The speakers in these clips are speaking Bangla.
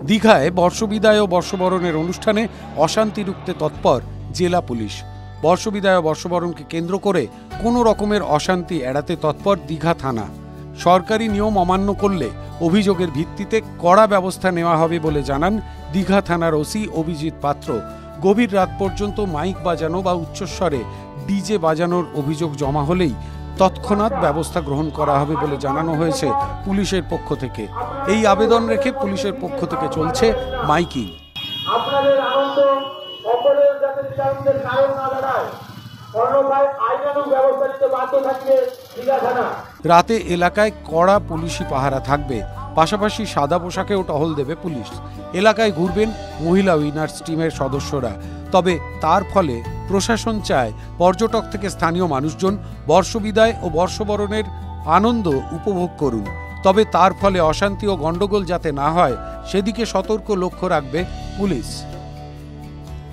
দীঘায় বর্ষবিদায় ও বর্ষবরণের অনুষ্ঠানে অশান্তি রুখতে তৎপর জেলা পুলিশ। বর্ষবিদায় ও বর্ষবরণকে কেন্দ্র করে কোনো রকমের অশান্তি এড়াতে তৎপর দীঘা থানা। সরকারি নিয়ম অমান্য করলে অভিযোগের ভিত্তিতে কড়া ব্যবস্থা নেওয়া হবে বলে জানান দীঘা থানার ওসি অভিজিৎ পাত্র। গভীর রাত পর্যন্ত মাইক বাজানো বা উচ্চস্বরে ডিজে বাজানোর অভিযোগ জমা হলেই তৎক্ষণাৎ ব্যবস্থা গ্রহণ করা হবে বলে জানানো হয়েছে পুলিশের পক্ষ থেকে। এই আবেদন রেখে পুলিশের পক্ষ থেকে চলছে মাইকিং। আপনাদের আনন্দ অপরের যাতে বিচারকদের কারণ না দাঁড়ায়, অন্যথায় আইনানুগ ব্যবস্থা নিতে বাধ্য থাকবে দীঘা থানা। রাতে এলাকায় কড়া পুলিশি পাহারা থাকবে, পাশাপাশি সাদা পোশাকেও টহল দেবে পুলিশ। এলাকায় ঘুরবেন মহিলা উইনার্স টিমের সদস্যরা। তবে তার ফলে প্রশাসন চায় পর্যটক থেকে স্থানীয় মানুষজন বর্ষবিদায় ও বর্ষবরণের আনন্দ উপভোগ করুন। তবে তার ফলে অশান্তি ও গণ্ডগোল যাতে না হয় সেদিকে সতর্ক লক্ষ্য রাখবে পুলিশ।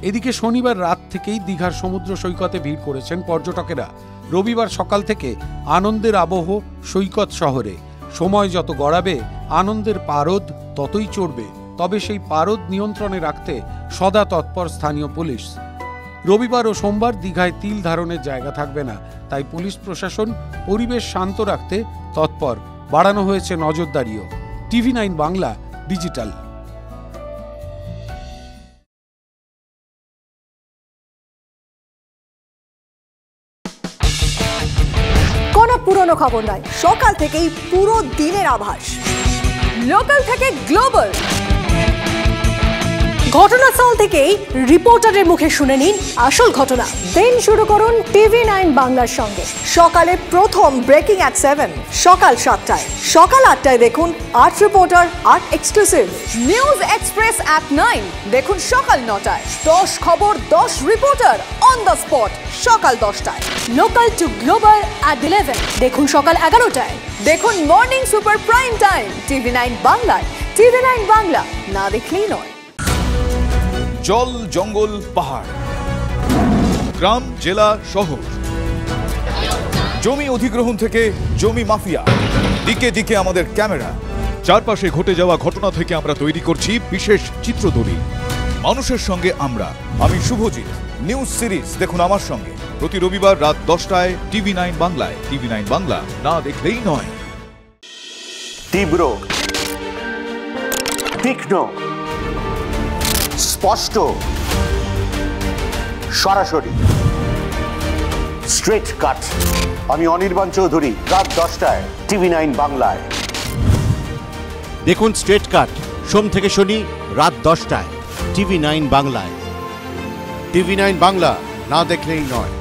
এদিকে শনিবার রাত থেকেই দীঘার সমুদ্র সৈকতে ভিড় করেছেন পর্যটকেরা। রবিবার সকাল থেকে আনন্দের আবহ সৈকত শহরে। সময় যত গড়াবে আনন্দের পারদ ততই চড়বে। তবে সেই পারদ নিয়ন্ত্রণে রাখতে সদা তৎপর স্থানীয় পুলিশ। রবিবার ও সোমবার দীঘায় তিল ধারণের জায়গা থাকবে না, তাই পুলিশ প্রশাসন পরিবেশ শান্ত রাখতে তৎপর। বাড়ানো হয়েছে নজরদারিও। TV9 Bangla digital. কোনো পুরনো খবর নয়, সকাল থেকেই পুরো দিনের আভাস। লোকাল থেকে গ্লোবাল, ঘটনাস্থল থেকেই রিপোর্টারের মুখে শুনে নিন আসল ঘটনা। দিন শুরু করুন TV9 বাংলার সঙ্গে। সকালে প্রথম ব্রেকিং অ্যাট 7, সকাল 7টায়, সকাল 8টায় দেখুন art reporter, art exclusive. News express at 9 দেখুন সকাল 9টায়। 10 খবর 10 রিপোর্টার অন দ্য স্পট সকাল 10টায়। লোকাল টু গ্লোবাল অ্যাট 11 দেখুন সকাল 11টায়। দেখুন morning super prime time TV9 বাংলায়। TV9 বাংলা, না দেখলেই নয়। জল, জঙ্গল, পাহাড়, গ্রাম, জেলা, শহর, জমি অধিগ্রহণ থেকে জমি মাফিয়া, দিকে দিকে আমাদের ক্যামেরা। চারপাশে ঘটে যাওয়া ঘটনা থেকে আমরা তৈরি করছি বিশেষ চিত্রদলিল। মানুষের সঙ্গে আমরা, আমি শুভজিৎ। নিউজ সিরিজ দেখুন আমার সঙ্গে প্রতি রবিবার রাত 10টায় TV9 বাংলায়। TV9 বাংলা, না দেখলেই নয়। তীব্র, তীক্ষ্ণ, স্পষ্ট, সরাসরি, স্ট্রেট কাট। আমি অনির্বাণ চৌধুরী, রাত 10টায় TV9 বাংলায়। দেখুন স্ট্রেট কাট সোম থেকে শনি রাত 10টায় TV9 বাংলায়। TV9 বাংলা, না দেখলেই নয়।